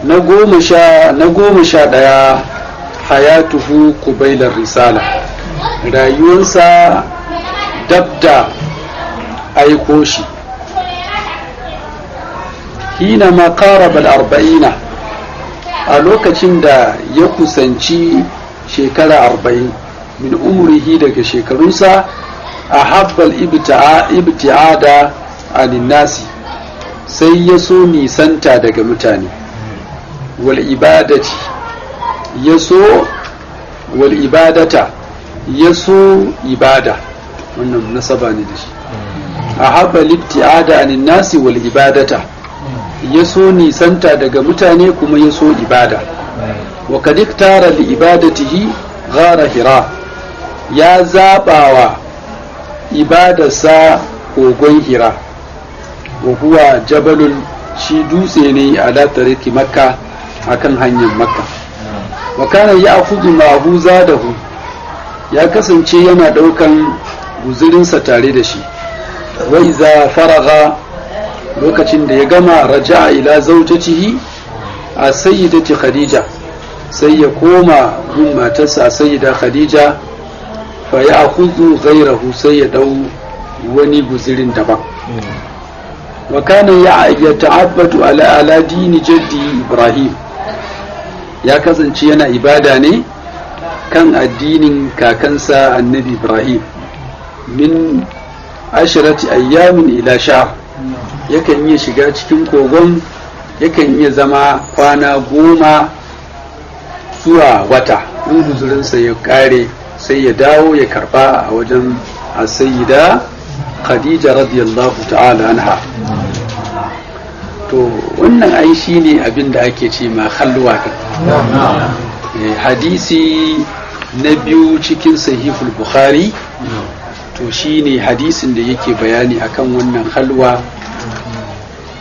na goma sha ɗaya hayatuhu qubailar risala, rayuwarsa dabda aiko shi. hina ma qaraba al-arba'ina, a lokacin da ya kusanci shekara 40 min umrihi, daga shekarunsa, a habbal ibti'ada anin nasi, sai ya so nisanta daga mutane, wal ibadata ya so ibada, wannan nasaba ne da shi. a habbal ibti'ada anin nasi wal ibadata, ya so nisanta daga mutane kuma ya so ibada. wa kad iktara li ibadatihi ghara hira, ya zabawa ibadarsa kogon hira. wa huwa jabalun, shi dutse ne ala tariki makka, akan hanyar makka. wa kana ya'khudhu ma'ahu zadahu, ya kasance yana daukan guzurinsa tare da shi. wa iza faraga, lokacin da ya gama, raja'a ila zawjatihi a sayyidati khadija, sai ya koma gun matarsa sayyida khadija, fa ya'khudhu ghayrahu, sai ya dau wani guzirin daban. wa kana yata'abbadu ala dini jaddi ibrahim, ya kasance yana ibada ne kan addinin kakansa annabi ibrahim. min asharati ayyamin ila shahr, yakan iya shiga cikin kogon, yakan iya zama kwana 10 zuwa wata. in guzurinsa ya kare sai ya dawo ya karba a wajen sayyida khadija radiyallahu ta'ala anha. to wannan ai shine abin da ake ce ma khalwa. hadisi na biyu cikin sahihul bukhari, to shine hadisin da yake bayani akan wannan khalwa,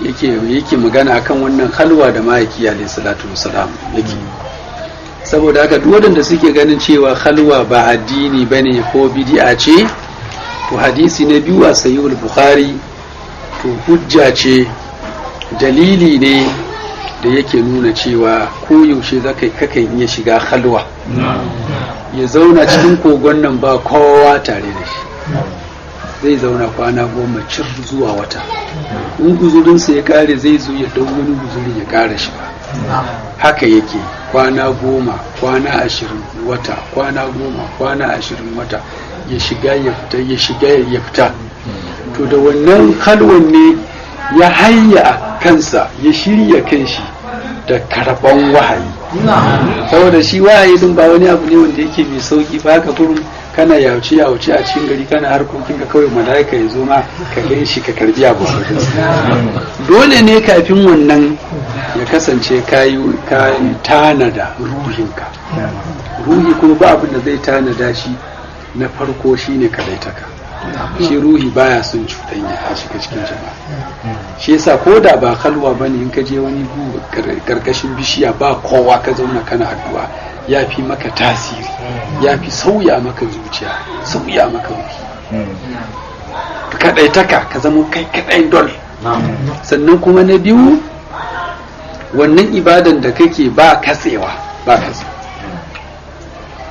yake magana akan wannan khalwa da ma'aiki alayhi salatu wassalam yake. saboda haka duk wanda suke ganin cewa khalwa ba addini bane ko bid'a ce, to hadisi na biyu a sahihul bukhari to hujja ce, dalili ne da yake nuna cewa koyaushe kakan iya shiga khalwa, ya zauna cikin kogon nan ba kowa tare da shi, zai zauna kwana 10 cir zuwa wata. in guzurinsa ya kare zai zo ya dau wani guzuri ya kara shi ba. haka yake kwana 10, kwana 20 wata, kwana 10, kwana 20 wata, ya shiga ya fita, ya shiga ya fita. to da wannan halwan ne ya hayya kansa, ya shirya kanshi da karban wahayi. saboda shi wahayi din ba wani abu ne wanda yake mai sauki ba, haka kurum kana yauce a cikin gari kana harkokin ka, kawai malaika ya zo ma ka gan shi ka karbi abu. dole ne kafin wannan ya kasance ka tanada ruhinka. ruhi kuma ba abin da zai tanada shi na farko shine kadaitaka. shi ruhi baya son cuɗanya a shiga cikin jama'a. shi yasa ko da ba kalwa bane, in ka je wani karkashin bishiya ba kowa ka zauna kana addu'a, ya fi maka tasiri, ya fi sauya maka zuciya, sauya maka ruhi. kadaitaka, ka zama kai kadai dole. sannan kuma na biyu, wannan ibadan da kake ba katsewa.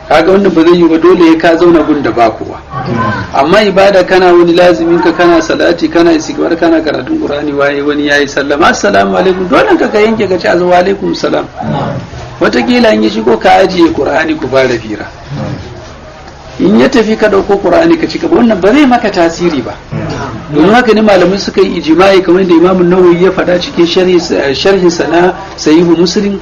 kaga wannan ba zai yi ba, dole ka zauna gun da ba kowa. amma ibada kana wani lazimin ka, kana salati, kana istighfar, kana karatun qur'ani, waye wani yayi sallama assalamu alaikum, dole ka yanke ka ce wa alaikum salam. watakila in ya shigo ka ajiye qur'ani ku fara fira, in ya tafi ka dauko qur'ani ka cika, wannan ba zai maka tasiri ba. domin haka ne malamai suka yi ijma'i, kamar da Imam Nawawi ya faɗa cikin sharhin sa na Sahihu Muslim,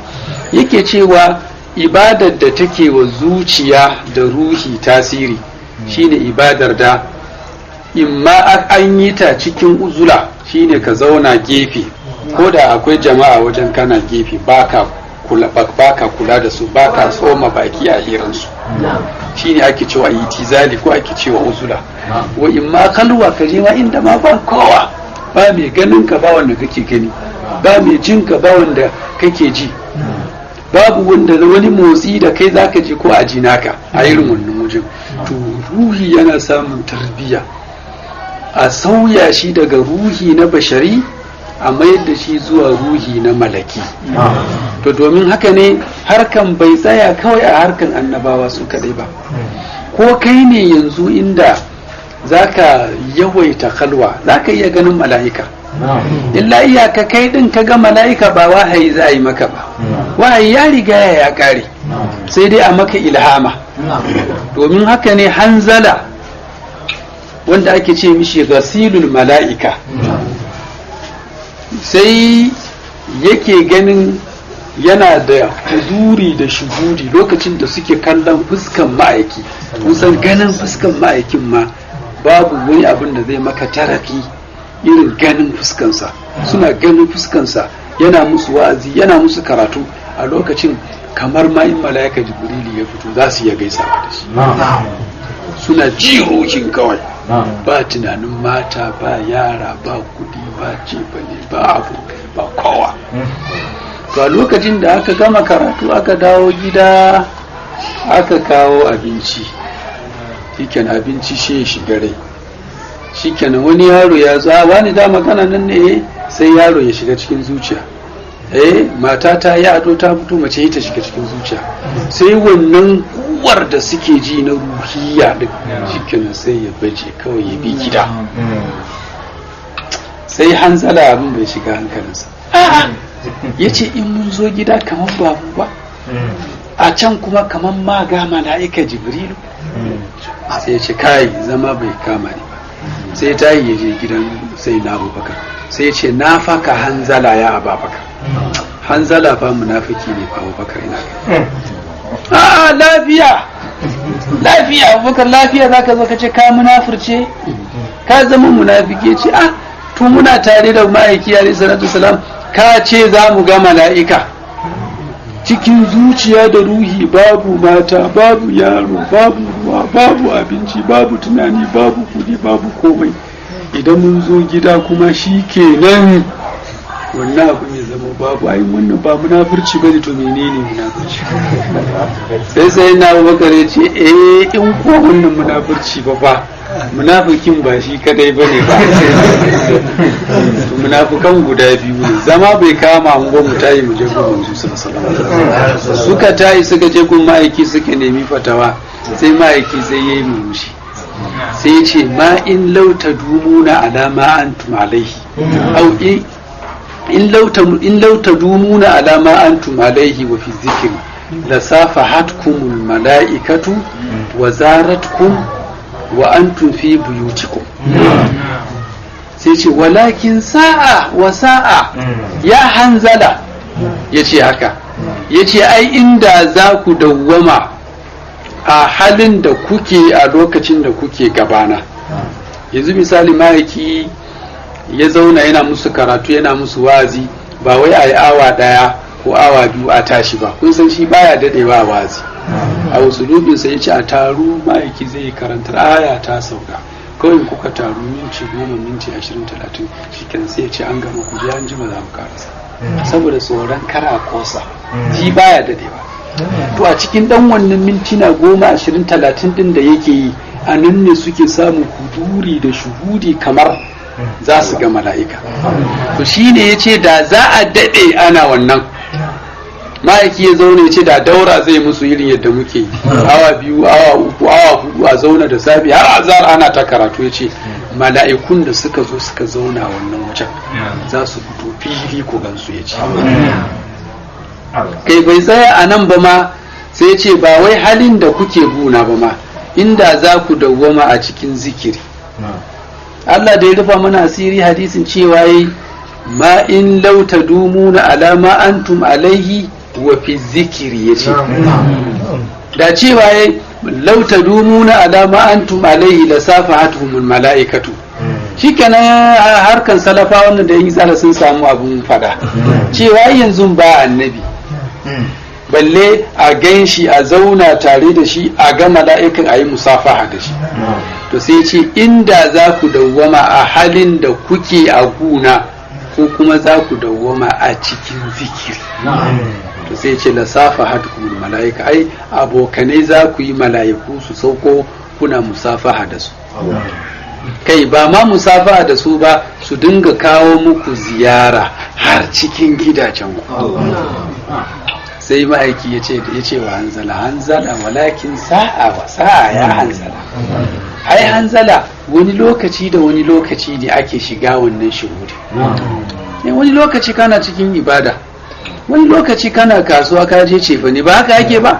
yake cewa ibadar da take wa zuciya da ruhi tasiri shine ibadar da imma an yi ta cikin uzula, shine ka zauna gefe, ko da akwai jama'a wajen kana gefe, baka kula da su, baka tsoma baki a hiransu, shine ake cewa itizali ko ake cewa uzula. wa imma kalwa, ka je ma inda ma ba kowa, ba mai ganin ka ba wanda kake gani, ba mai jin ka ba wanda kake ji, babu wanda wani motsi da kai zaka ji ko a ji naka a irin wannan wajen. to ruhi yana samun tarbiyya, a sauya shi daga ruhi na bashari a mayar da shi zuwa ruhi na malaki. To domin haka ne harkan bai tsaya kawai a harkan annabawa su kadai ba, ko kai ne yanzu inda zaka yawaita kalwa zaka iya ganin mala'ika, illa iyaka kai din ka ga mala'ika ba wahayi za a yi maka ba, wahayi ya riga ya kare, sai dai a maka ilhama. Domin haka ne Hanzala wanda ake ce mishi ghasilul mala'ika sai yake ganin yana da huduri da shuhudi lokacin da suke kallon fuskan ma'aiki. Kusan ganin fuskan ma'aikin ma babu wani abin da zai maka tarafi irin ganin fuskansa. Suna ganin fuskansa yana musu wa'azi, yana musu karatu, a lokacin kamar ma in mala'ika Jibrilu ya fito za su iya gaisawa da shi. Suna ji ruhin kawai, ba tunanin mata, ba yara, ba kudi, ba cefane, ba abokai, ba kowa. To a lokacin da aka gama karatu aka dawo gida aka kawo abinci, shikenan abinci shi ya shiga rai, shikenan wani yaro ya zo, wani da magana nan ne, sai yaro ya shiga cikin zuciya. Mata ta yi ado ta fito, mace ta shiga cikin zuciya, sai wannan kuwar da suke ji na ruhiya din shikenan sai ya baje kawai ya bi gida. Sai Hanzala abin bai shiga hankalinsa, ya ce in mun zo gida kamar babu ba, a can kuma kamar ma ga mala'ika Jibrilu. Sai ya ce kai zama bai kama ni ba, sai ta yi ya je gidan sai na Abubakar, sai ya ce na faka Hanzala ya Abubakar. Hanzala fa munafiki ne fa Abubakar ina lafiya Abubakar, lafiya zaka zo ka ce ka munafirce, ka zama munafiki. Ce to muna tare da ma'aiki alayhi salatu wasalam, ka ce za mu ga mala'ika cikin zuciya da ruhi, babu mata, babu yaro, babu ruwa, babu abinci, babu tunani, babu kudi, babu komai. Idan mun zo gida kuma shi kenan wannan abu ya zama babu. Ai wannan ba munafurci bane, to menene munafurci? sai na Abubakar ya ce in ko wannan munafurci ba munafikin ba shi kadai bane ba, munafukan guda biyu ne. Zama bai kama mu ba, mu tayi mu je gun Manzo sallallahu alaihi wasallam. Suka tayi suka je gun ma'aiki suka nemi fatawa, sai ma'aiki sai yayi murmushi, sai ya ce ma in lauta dumuna ala ma antum alaihi au in lauta dumuna ala ma antum alaihi wa fi dhikri la safahatkumul malaikatu wa zaratkum wa antum fi buyutikum. sai ce walakin sa'a wa sa'a ya Hanzala, yace haka, yace ai inda za ku dawwama a halin da kuke a lokacin da kuke gabana. Yanzu misali ma'aiki ya zauna yana musu karatu, yana musu wazi, ba wai a yi awa daya ko awa biyu a tashi ba. Kun san shi baya dadewa wazi, a usulubinsa ya ce a taru ma'aiki zai karantar aya ta sauka, kawai kuka taru minti 10, minti 20, 30 shi sai ya ce an gama, ku je an jima za mu karasa, saboda tsoron kara kosa, shi baya dadewa. To a cikin dan wannan mintuna 10, 20, 30 din da yake yi, a nan ne suke samun huduri da shuhudi kamar za su ga mala'ika. To shine yace da za a dade ana wannan, ma'aiki ya zauna ya ce da daura zai musu irin yadda muke yi, awa 2, awa 3, awa 4 a zauna da safi har azhar ana ta karatu. Ya ce mala'ikun da suka zo suka zauna wannan wajen za su fito fili ko gansu. Ya ce kai bai tsaya a nan ba ma, sai ce ba wai halin da kuke buna ba ma, inda za ku dawwama a cikin zikiri. Allah da ya rufa mana asiri hadisin cewa yi ma in lauta dumuna alama antum alaihi wa fi zikiri. Ya ce da cewa yi lauta dumuna alama antum alaihi la safahatuhumul mala'ikatu. Shikenan harkan salafa wannan da yin tsara sun samu abun fada, cewa yanzu ba annabi balle a gan shi a zauna tare da shi a ga mala'ikan a yi musafaha da shi. To sai ce inda za ku dawwama a halin da kuke a guna, ko kuma za ku dawwama a cikin zikiri. To sai ce la safahatkumul mala'ika, ai abokanai za ku yi mala'iku su sauko kuna musafaha da su. Kai ba ma musafaha da su ba, su dinga kawo muku ziyara har cikin gidajenku. Sai ma'aiki ya ce wa hanzala walakin sa'a wa sa'a ya hanzala. Ai hanzala wani lokaci da wani lokaci ne ake shiga wannan shuhudi. Wani lokaci kana cikin ibada, wani lokaci kana kasuwa ka je cefa ne, ba haka yake ba.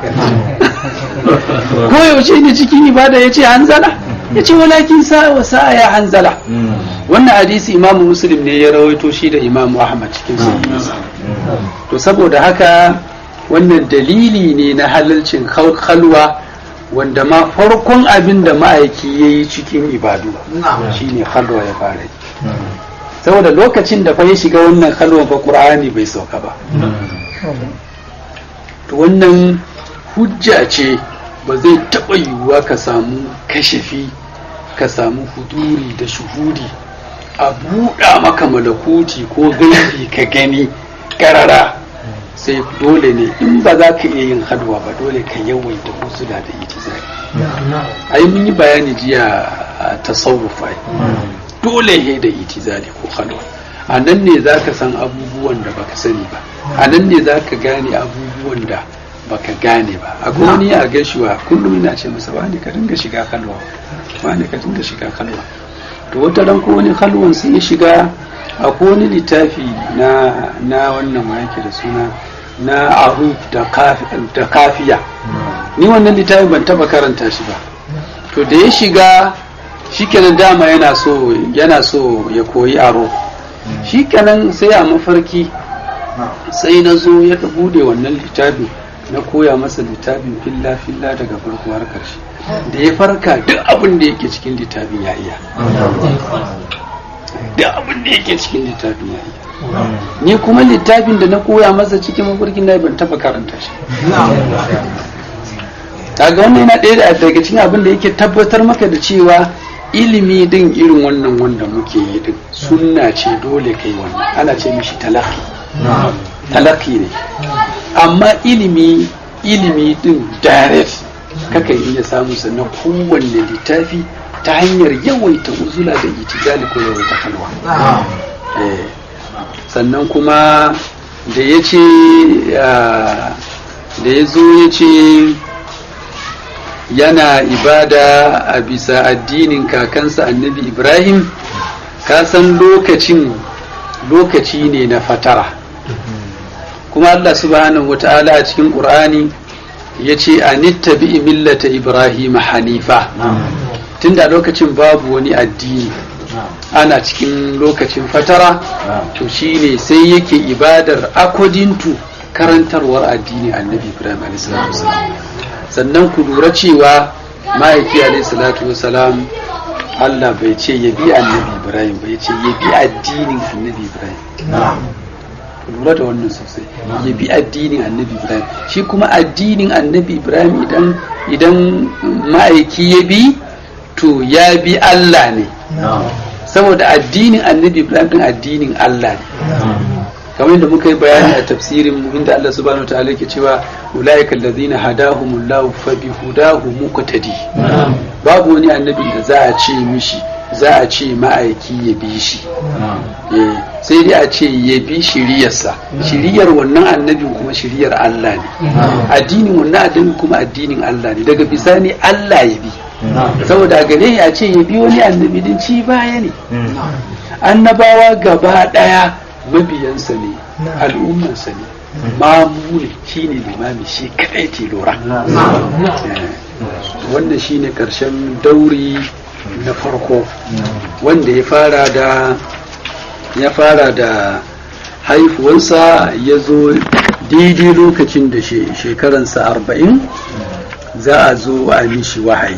Ko yaushe ne cikin ibada ya ce hanzala, ya ce walakin sa'a wa sa'a ya hanzala. Wannan hadisi imamu muslim ne ya rawaito shi da imamu ahmad cikin sahihinsa. To saboda haka wannan dalili ne na halalcin khalwa, wanda ma farkon abin da ma'aiki ya yi cikin ibadu shine khalwa ya fara yi. Saboda lokacin da fa ya shiga wannan khalwa fa Qur'ani bai sauka ba. To wannan hujja ce, ba zai taɓa yiwuwa ka samu kashafi, ka samu huduri da shuhudi, a buɗa maka malakuti ko gaibi ka gani ƙarara, sai dole ne in ba za ka iya yin halwa ba dole ka yawaita usula da itizali. Ai mun yi bayani jiya a tasawuf, dole ne da itizali ko halwa. A nan ne za ka san abubuwan da baka sani ba, a nan ne za ka gane abubuwan da baka gane ba. A wani a gashuwa kullum ina ce masa wani ka dinga shiga halwa, wani ka dinga shiga halwa. To wata ran ko wani halwan sai ya shiga, akwai wani littafi na wannan ma yake da suna na aruf da kafiya. Ni wannan littafi ban taba karanta shi ba. To da ya shiga shikenan, dama yana so ya koyi aruf. Shikenan sai a mafarki sai na zo ya bude wannan littafi, na koya masa littafin filla daga farko har karshe. Da ya farka duk abin da yake cikin littafin ya iya, duk abin da yake cikin littafin ya iya. Ni kuma littafin da na koya masa cikin mafarkin na ban taba karanta shi. Kaga wannan yana ɗaya daga cikin abin da yake tabbatar maka da cewa ilimi din irin wannan wanda muke yi din sunna ce, dole kai wannan. Ana ce mishi talaki ne. Amma ilimi din direct kaka iya samu sannan kowanne littafi ta hanyar yawaita uzula da itizali ko yawaita halwa. Sannan kuma da ya zo ya ce yana ibada a bisa addinin kakansa annabi Ibrahim, ka san lokaci ne na fatara. Kuma Allah subhanahu wata'ala a cikin Qur'ani ya ce anittabi millata Ibrahim hanifa. Tunda lokacin babu wani addini, ana cikin lokacin fatara, to shine sai yake ibadar according to karantarwar addini annabi Ibrahim a.s. Sannan ku lura cewa ma'aiki a.s. Allah bai ce ya bi annabi Ibrahim, bai ce ya bi addinin annabi Ibrahim. Lura da wannan sosai, ya bi addinin annabi Ibrahim. Shi kuma addinin annabi Ibrahim idan ma'aiki ya bi, to ya bi Allah ne. Saboda addinin annabi Ibrahim din addinin Allah ne. Kamar yadda muka yi bayani a tafsirin mu, inda Allah subhanahu wa ta'ala yake cewa ulaika allazina hadahumullahu fabihudahu muqtadi. Babu wani annabi da za a ce ma'aiki ya bi shi, sai dai a ce ya bi shiriyarsa. Shiriyar wannan annabin kuma shiriyar Allah ne, addinin wannan addinin kuma addinin Allah ne. Daga bisani Allah ya bi, saboda gare ya ce ya bi wani annabi din ci baya ne. Annabawa gaba daya mabiyansa ne, al'ummarsa ne, mamu ne, shine limami, shi kadai ke lura. Wannan shine karshen dauri na farko, wanda ya fara da haifuwansa, ya zo daidai lokacin da shekaransa 40 za a zo a mishi wahayi.